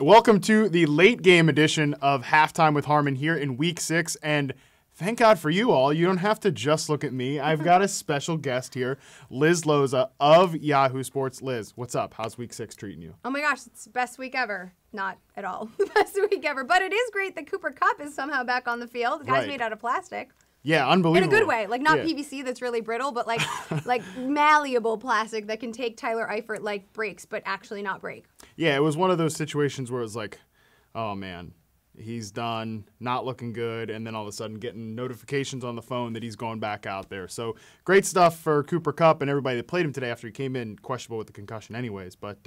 Welcome to the late game edition of Halftime with Harmon here in Week 6. And thank God for you all. You don't have to just look at me. I've got a special guest here, Liz Loza of Yahoo Sports. Liz, what's up? How's Week 6 treating you? Oh my gosh, it's the best week ever. Not at all the best week ever. But it is great that Cooper Kupp is somehow back on the field. The guy's made out of plastic. Yeah, unbelievable. In a good way. Like, not PVC that's really brittle, but like malleable plastic that can take Tyler Eifert like breaks, but actually not break. Yeah, it was one of those situations where it was like, oh man, he's done, not looking good, and then all of a sudden getting notifications on the phone that he's going back out there. So great stuff for Cooper Kupp and everybody that played him today after he came in, questionable with the concussion anyways. But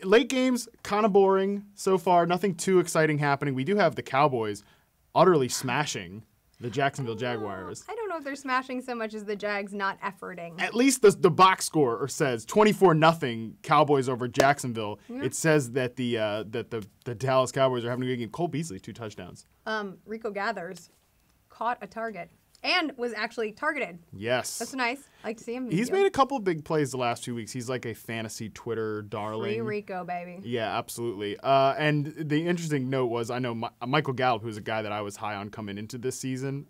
late games, kind of boring so far. Nothing too exciting happening. We do have the Cowboys utterly smashing the Jacksonville Jaguars. I don't know if they're smashing so much as the Jags not efforting. At least the box score says 24-0 Cowboys over Jacksonville. Yeah. It says that the Dallas Cowboys are having a good game. Cole Beasley, 2 touchdowns. Rico Gathers caught a target and was actually targeted. Yes. That's nice. I like to see him. He's made a couple of big plays the last few weeks. He's like a fantasy Twitter darling. Free Rico, baby. Yeah, absolutely. And the interesting note was, I know Michael Gallup, who's a guy that I was high on coming into this season,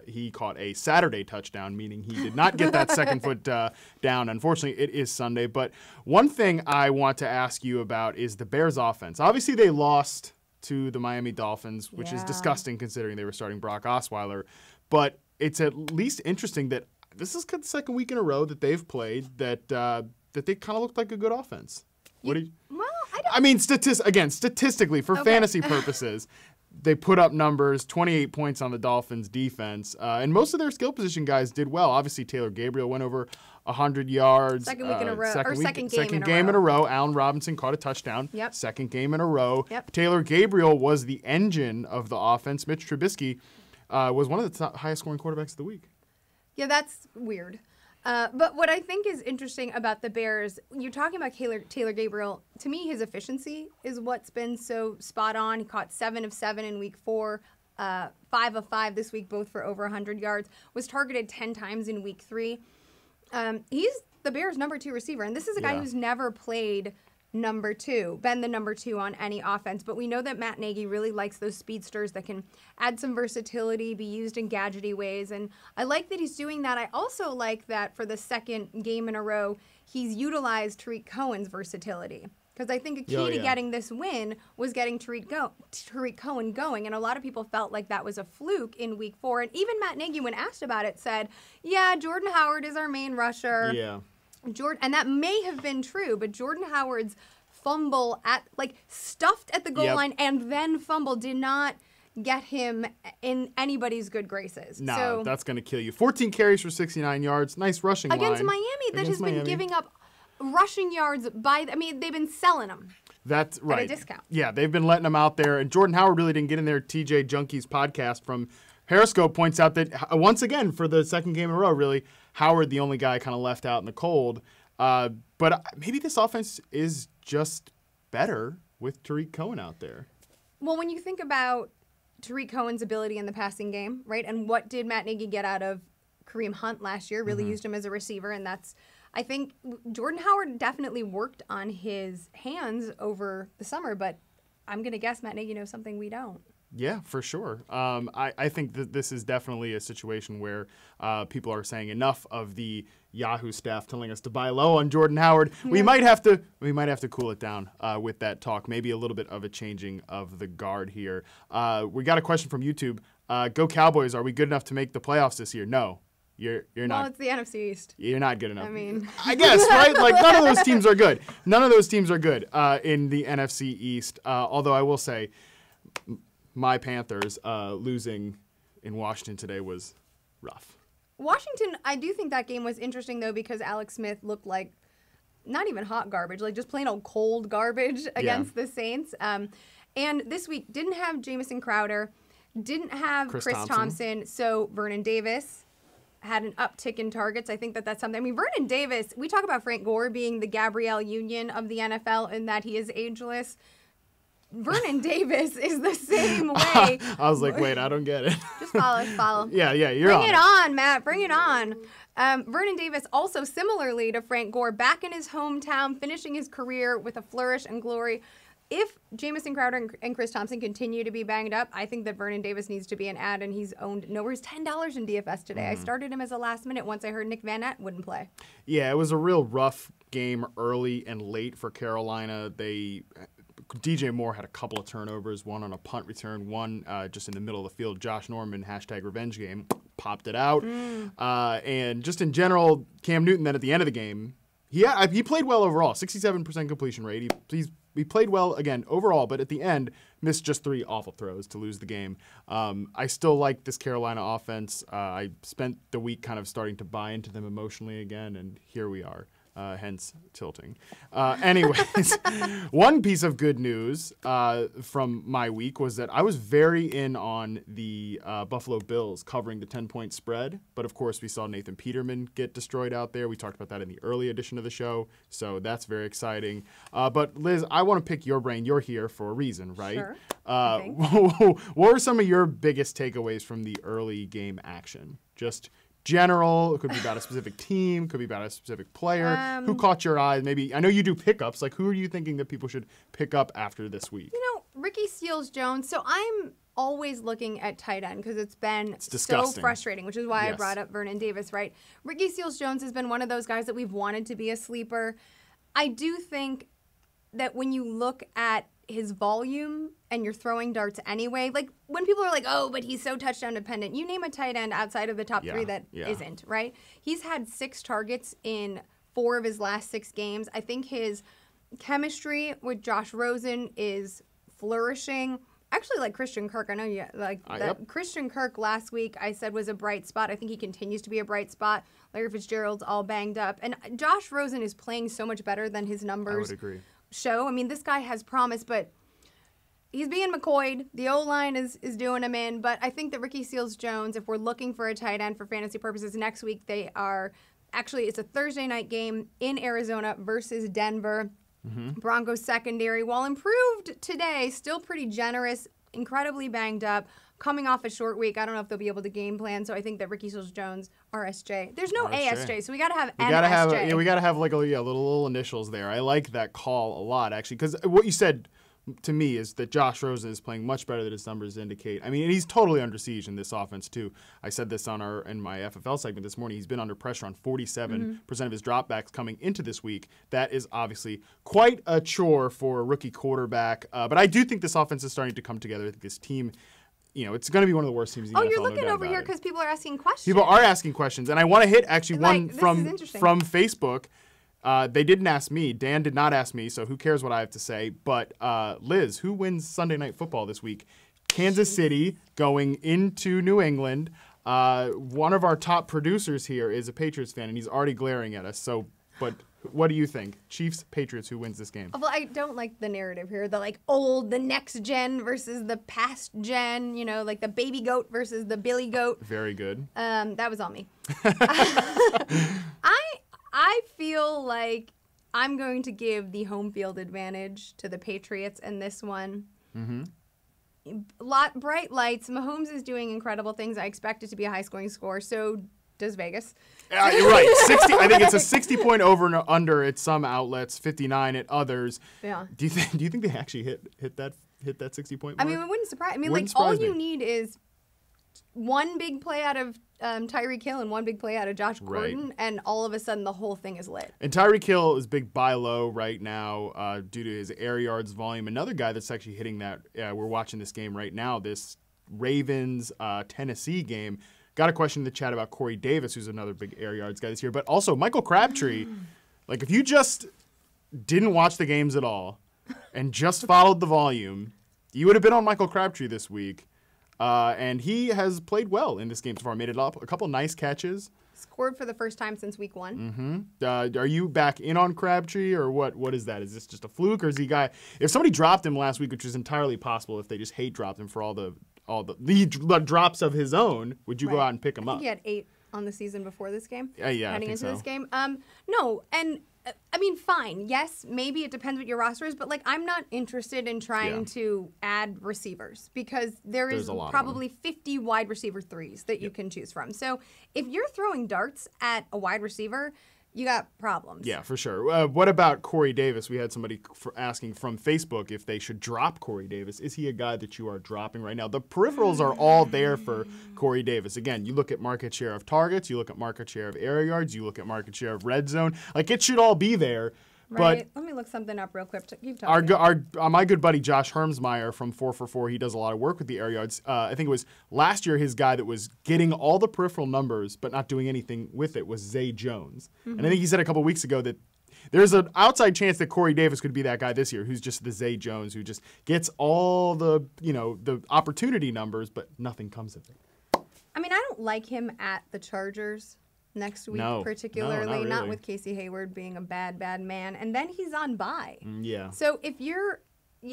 he caught a Saturday touchdown, meaning he did not get that second foot down. Unfortunately, it is Sunday. But one thing I want to ask you about is the Bears offense. Obviously, they lost to the Miami Dolphins, which is disgusting considering they were starting Brock Osweiler. But it's at least interesting that this is the second week in a row that they've played that they kind of looked like a good offense. I mean, statistically, for fantasy purposes, they put up numbers, 28 points on the Dolphins' defense, and most of their skill position guys did well. Obviously, Taylor Gabriel went over 100 yards. Second week in a row. Second game in a row. Allen Robinson caught a touchdown. Yep. Second game in a row. Yep. Taylor Gabriel was the engine of the offense. Mitch Trubisky was one of the highest scoring quarterbacks of the week. Yeah, that's weird. But what I think is interesting about the Bears, you're talking about Taylor Gabriel. To me, his efficiency is what's been so spot on. He caught 7 of 7 in week 4, 5 of 5 this week, both for over 100 yards. Was targeted 10 times in week 3. He's the Bears' number 2 receiver, and this is a guy who's never played number 2, been the number 2 on any offense. But we know that Matt Nagy really likes those speedsters that can add some versatility, be used in gadgety ways. And I like that he's doing that. I also like that for the second game in a row, he's utilized Tariq Cohen's versatility. Because I think a key to getting this win was getting Tariq Cohen going. And a lot of people felt like that was a fluke in week 4. And even Matt Nagy, when asked about it, said, yeah, Jordan Howard is our main rusher. Yeah. And that may have been true, but Jordan Howard's fumble stuffed at the goal line and then fumble did not get him in anybody's good graces. No, that's going to kill you. 14 carries for 69 yards. Nice rushing line. Against Miami that has been giving up rushing yards they've been selling them. That's right. At a discount. Yeah, they've been letting them out there. And Jordan Howard really didn't get in there. TJ Junkie's podcast from Periscope points out that, once again, for the second game in a row, really, Howard, the only guy kind of left out in the cold. But maybe this offense is just better with Tariq Cohen out there. Well, when you think about Tariq Cohen's ability in the passing game, right, and what did Matt Nagy get out of Kareem Hunt last year, really used him as a receiver, and I think Jordan Howard definitely worked on his hands over the summer, but I'm going to guess Matt Nagy knows something we don't. Yeah, for sure. I think that this is definitely a situation where people are saying enough of the Yahoo staff telling us to buy low on Jordan Howard. Yeah. We might have to cool it down with that talk. Maybe a little bit of a changing of the guard here. We got a question from YouTube. Go Cowboys! Are we good enough to make the playoffs this year? No. You're not. Well, it's the NFC East. You're not good enough. I mean, I guess, right? Like, none of those teams are good. None of those teams are good in the NFC East. Although I will say, my Panthers losing in Washington today was rough. Washington, I do think that game was interesting, though, because Alex Smith looked like not even hot garbage, like just plain old cold garbage against the Saints. And this week didn't have Jamison Crowder, didn't have Chris Thompson, so Vernon Davis had an uptick in targets. I think that's something. I mean, Vernon Davis, we talk about Frank Gore being the Gabrielle Union of the NFL in that he is ageless. Vernon Davis is the same way. I was like, wait, I don't get it. Just follow. Yeah, you're Bring it on, Matt. Bring it on. Vernon Davis also similarly to Frank Gore, back in his hometown, finishing his career with a flourish and glory. if Jamison Crowder and Chris Thompson continue to be banged up, I think that Vernon Davis needs to be an add, and he's owned nowhere. He's $10 in DFS today. I started him as a last minute once I heard Nick Van Nett wouldn't play. Yeah, it was a real rough game early and late for Carolina. DJ Moore had a couple of turnovers, one on a punt return, one just in the middle of the field. Josh Norman, #revenge game, popped it out. And just in general, Cam Newton then at the end of the game, he played well overall, 67% completion rate. He played well, again, overall, but at the end, missed just 3 awful throws to lose the game. I still like this Carolina offense. I spent the week kind of starting to buy into them emotionally again, and here we are. Hence tilting. Anyways, one piece of good news from my week was that I was very in on the Buffalo Bills covering the 10-point spread. But, of course, we saw Nathan Peterman get destroyed out there. We talked about that in the early edition of the show, so that's very exciting. But, Liz, I want to pick your brain. You're here for a reason, right? Sure. What were some of your biggest takeaways from the early game action? Just general, it could be about a specific team, could be about a specific player. Who caught your eye? Maybe, I know you do pickups. Like, who are you thinking that people should pick up after this week? Ricky Seals-Jones. So I'm always looking at tight end because it's been so frustrating, which is why I brought up Vernon Davis, right? Ricky Seals-Jones has been one of those guys that we've wanted to be a sleeper. I do think that when you look at his volume and you're throwing darts anyway, like when people are like, oh, but he's so touchdown dependent, you name a tight end outside of the top 3 that isn't, right? He's had 6 targets in 4 of his last 6 games. I think his chemistry with Josh Rosen is flourishing. Actually, like Christian Kirk, I know you like that. Christian Kirk last week I said was a bright spot. I think he continues to be a bright spot. Larry Fitzgerald's all banged up. And Josh Rosen is playing so much better than his numbers show. I mean, this guy has promise, but he's being McCoyed. The O-line is doing him in. But I think that Ricky Seals-Jones, if we're looking for a tight end for fantasy purposes, next week they are actually, it's a Thursday night game in Arizona versus Denver. Broncos secondary, while improved today, still pretty generous, incredibly banged up, coming off a short week. I don't know if they'll be able to game plan, so I think that Ricky Seals-Jones, RSJ. There's no ASJ, so we got to have MSJ. We got to have like little initials there. I like that call a lot, actually, because what you said to me is that Josh Rosen is playing much better than his numbers indicate. I mean, and he's totally under siege in this offense too. I said this in my FFL segment this morning. He's been under pressure on 47% of his dropbacks coming into this week. That is obviously quite a chore for a rookie quarterback. But I do think this offense is starting to come together. I think this team, it's going to be one of the worst teams in the NFL. Oh, you're looking over here because people are asking questions. People are asking questions, and I want to hit actually one from Facebook. They didn't ask me. Dan did not ask me, so who cares what I have to say? But Liz, who wins Sunday Night Football this week? Kansas City going into New England. One of our top producers here is a Patriots fan, and he's already glaring at us. But what do you think? Chiefs, Patriots, who wins this game? Well, I don't like the narrative here. The the next gen versus the past gen, like the baby goat versus the billy goat. Very good. That was on me. I feel like I'm going to give the home field advantage to the Patriots in this one. Bright lights. Mahomes is doing incredible things. I expect it to be a high-scoring score. So does Vegas. You're right. 60. I think it's a 60-point over and under at some outlets, 59 at others. Yeah. Do you think they actually hit that 60-point mark? I mean, it wouldn't surprise. I mean, all you need is one big play out of Tyreek Hill and one big play out of Josh Gordon, and all of a sudden the whole thing is lit. And Tyreek Hill is big buy low right now due to his air yards volume. Another guy that's actually hitting that, we're watching this game right now, this Ravens-Tennessee game. Got a question in the chat about Corey Davis, who's another big air yards guy this year. But also Michael Crabtree, if you just didn't watch the games at all and just followed the volume, you would have been on Michael Crabtree this week. And he has played well in this game so far. Made it up. A couple nice catches. Scored for the first time since week 1. Are you back in on Crabtree, or what? What is that? Is this just a fluke, or is he a guy? If somebody dropped him last week, which is entirely possible, if they just hate dropped him for all the drops of his own, would you go out and pick him up? I think he had 8 on the season before this game. Heading into this game. No, and I mean, fine. Yes, maybe it depends what your roster is, but I'm not interested in trying to add receivers because there's probably 50 wide receiver 3s that you can choose from. So if you're throwing darts at a wide receiver, you got problems. Yeah, for sure. What about Corey Davis? We had somebody asking from Facebook if they should drop Corey Davis. Is he a guy that you are dropping right now? The peripherals are all there for Corey Davis. Again, you look at market share of targets, you look at market share of air yards, you look at market share of red zone. Like, it should all be there. Right. Let me look something up real quick. Keep talking. My good buddy Josh Hermsmeyer from 444, he does a lot of work with the air yards. I think it was last year his guy that was getting all the peripheral numbers but not doing anything with it was Zay Jones. And I think he said a couple weeks ago that there's an outside chance that Corey Davis could be that guy this year who's just the Zay Jones who just gets all the, the opportunity numbers but nothing comes of it. I mean, I don't like him at the Chargers next week, particularly, not really. not with Casey Hayward being a bad man. And then he's on bye. Yeah. So if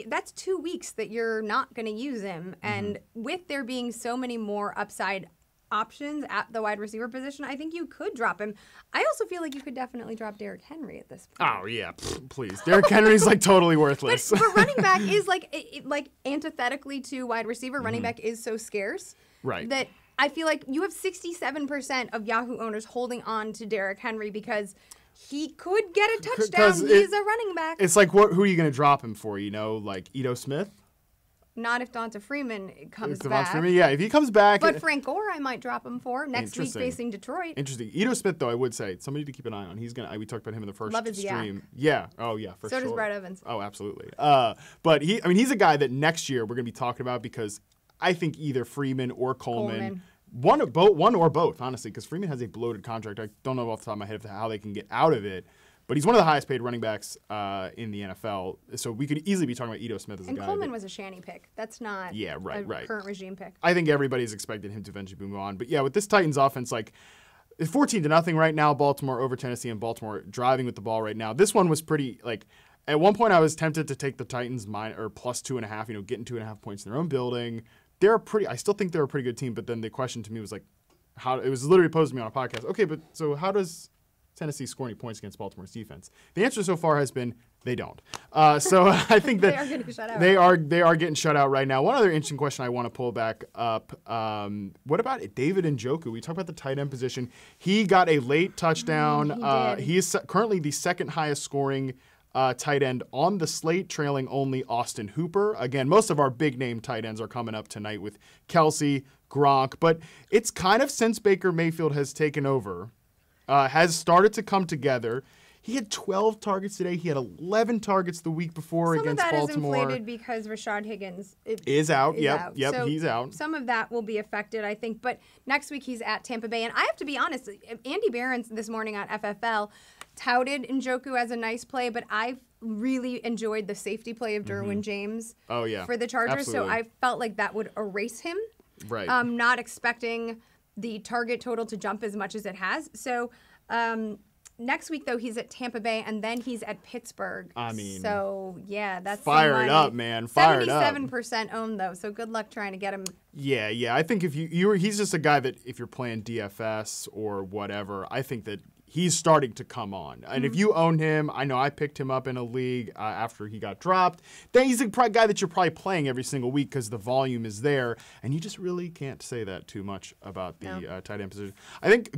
that's 2 weeks that you're not going to use him. And with there being so many more upside options at the wide receiver position, I think you could drop him. I also feel like you could definitely drop Derrick Henry at this point. Oh, yeah. Please. Derrick Henry's like totally worthless. But running back is like antithetically to wide receiver, running back is so scarce. Right. That I feel like you have 67% of Yahoo owners holding on to Derrick Henry because he could get a touchdown. He's a running back. It's like, who are you going to drop him for? Like Ito Smith? Not if Donta Freeman comes back. Yeah, if he comes back. But Frank Gore, I might drop him for next week facing Detroit. Interesting. Ito Smith, though, I would say somebody to keep an eye on. He's gonna. We talked about him in the first stream. Yeah. Oh, yeah, for sure. So does Brett Evans. Oh, absolutely. But he's a guy that next year we're gonna be talking about because I think either Freeman or Coleman. One or both, honestly, because Freeman has a bloated contract. I don't know off the top of my head how they can get out of it. But he's one of the highest paid running backs in the NFL. So we could easily be talking about Ito Smith as a guy. And Coleman was a shanty pick. That's not a current regime pick. I think everybody's expected him to eventually move on. But yeah, with this Titans offense, it's 14-0 right now, Baltimore over Tennessee, and Baltimore driving with the ball right now. This one was pretty, at one point I was tempted to take the Titans plus 2.5, getting 2.5 points in their own building. I still think they're a pretty good team, but then the question to me was it was literally posed to me on a podcast. Okay, but so how does Tennessee score any points against Baltimore's defense? The answer so far has been they don't. So I think that they are getting shut out. They are getting shut out right now. One other interesting question I want to pull back up. What about David Njoku? We talked about the tight end position. He got a late touchdown. He is currently the second highest scoring tight end on the slate, trailing only Austin Hooper. Again, most of our big-name tight ends are coming up tonight with Kelsey, Gronk. But it's kind of since Baker Mayfield has taken over, has started to come together. He had 12 targets today. He had 11 targets the week before against Baltimore. Some of that is inflated because Rashad Higgins is out. Yep, so he's out. Some of that will be affected, I think. But next week he's at Tampa Bay. And I have to be honest, Andy Behrens this morning on FFL touted Njoku as a nice play, but I've really enjoyed the safety play of Derwin James for the Chargers. Absolutely. So I felt like that would erase him. Right. Not expecting the target total to jump as much as it has. So next week, though, he's at Tampa Bay, and then he's at Pittsburgh. So, yeah, that's fire it up, man. Fire it up. 77% owned, though, so good luck trying to get him. Yeah. I think if he's just a guy that if you're playing DFS or whatever, I think that he's starting to come on. And if you own him, I know I picked him up in a league after he got dropped. Then he's a guy that you're probably playing every single week because the volume is there. And you just really can't say that too much about the tight end position. I think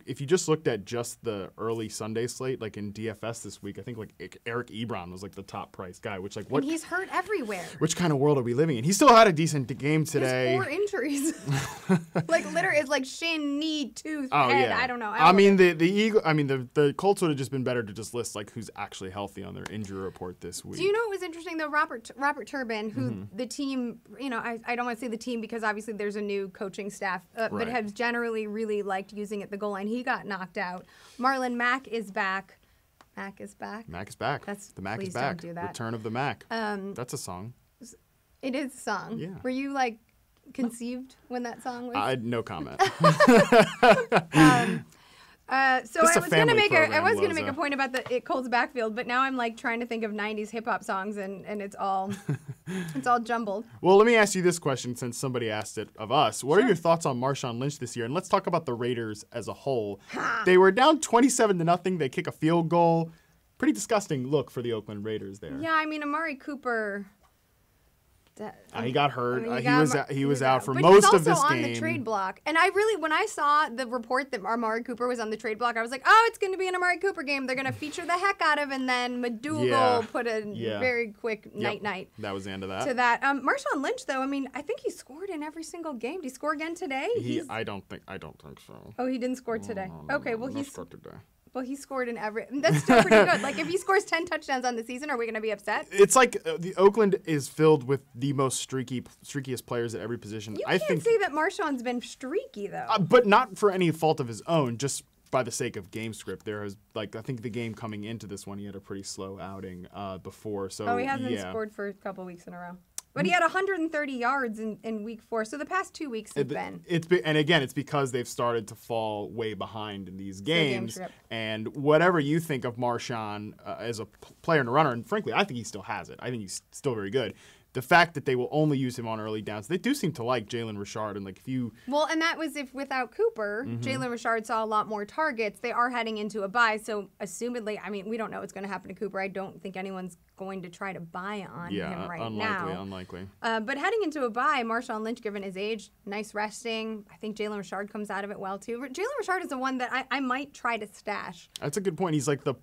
if you just looked at just the early Sunday slate, in DFS this week, I think Eric Ebron was the top price guy, which what? And he's hurt everywhere. Which kind of world are we living in? He still had a decent game today. He has 4 injuries. Literally, it's shin, knee, tooth, head. Yeah. I don't know. The Colts would have just been better to just list who's actually healthy on their injury report this week. Do you know what was interesting though? Robert Turbin, who the team, I don't want to say the team because obviously there's a new coaching staff, but has generally really liked using at the goal line. He got knocked out. Marlon Mack is back. Mack is back. The Mack is back. Don't do that. Return of the Mack. That's a song. It is a song. Yeah. Were you conceived when that song was? I had no comment. So I was gonna make a point about the Colts backfield, but now I'm trying to think of '90s hip hop songs, and it's all jumbled. Well, let me ask you this question since somebody asked it of us. What are your thoughts on Marshawn Lynch this year? And let's talk about the Raiders as a whole. They were down 27-0. They kick a field goal. Pretty disgusting look for the Oakland Raiders there. Yeah, Amari Cooper. He got hurt. I mean, he was out for but most he's of this also game. on the trade block. And when I saw the report that Amari Cooper was on the trade block, I was like, oh, it's going to be an Amari Cooper game. They're going to feature the heck out of, and then McDougal put a very quick night. That was the end of that. To that. Marshawn Lynch, though, I mean, I think he scored in every single game. Did he score again today? I don't think so. Oh, he didn't score today. Okay, well, he scored today. Well, he scored in every. That's still pretty good. Like, if he scores 10 touchdowns on the season, are we going to be upset? It's like the Oakland is filled with the most streakiest players at every position. You can't say that Marshawn's been streaky, though. But not for any fault of his own, just by the sake of game script. There was, I think the game coming into this one, he had a pretty slow outing before. So he hasn't scored for a couple weeks in a row. But he had 130 yards in week 4. So the past 2 weeks have been. And again, it's because they've started to fall way behind in these games. And whatever you think of Marshawn as a player and a runner, and frankly, I think he still has it. I think he's still very good. The fact that they will only use him on early downs, they do seem to like Jalen Richard. And and that was if without Cooper, Jalen Richard saw a lot more targets. They are heading into a bye, so assumedly, I mean, we don't know what's going to happen to Cooper. I don't think anyone's going to try to buy on him right now. Unlikely. But heading into a bye, Marshawn Lynch, given his age, nice resting. I think Jalen Richard comes out of it well too. Jalen Richard is the one that I might try to stash. That's a good point. He's like the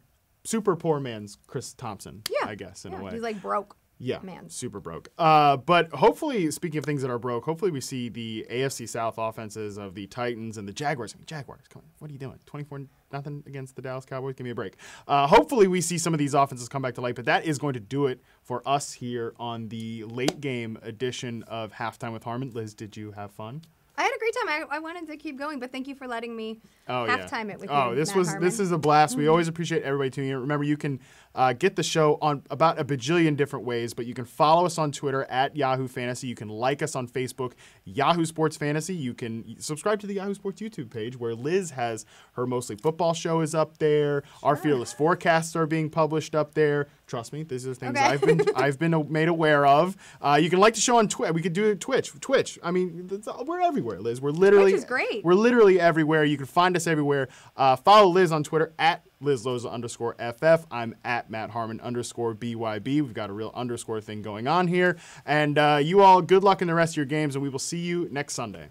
super poor man's Chris Thompson, I guess, in a way. He's like broke. Yeah, man. Super broke. But hopefully, speaking of things that are broke, hopefully we see the AFC South offenses of the Titans and the Jaguars. I mean, Jaguars, come on. What are you doing? 24-0 against the Dallas Cowboys? Give me a break. Hopefully we see some of these offenses come back to light, but that is going to do it for us here on the late game edition of Halftime with Harmon. Liz, did you have fun? I had a great time. I wanted to keep going, but thank you for letting me halftime it with you. Oh, this is a blast. We always appreciate everybody tuning in. Remember, you can get the show on about a bajillion different ways, but you can follow us on Twitter at Yahoo Fantasy. You can like us on Facebook, Yahoo Sports Fantasy. You can subscribe to the Yahoo Sports YouTube page where Liz has her Mostly Football show is up there. Sure. Our Fearless Forecasts are being published up there. Trust me, these are things I've been made aware of. You can like the show on Twitch. We could do Twitch. I mean, we're everywhere, Liz. Twitch is great. We're literally everywhere. You can find us everywhere. Follow Liz on Twitter at LizLoza_FF. I'm at MattHarmon_BYB. We've got a real underscore thing going on here. And you all, good luck in the rest of your games, and we will see you next Sunday.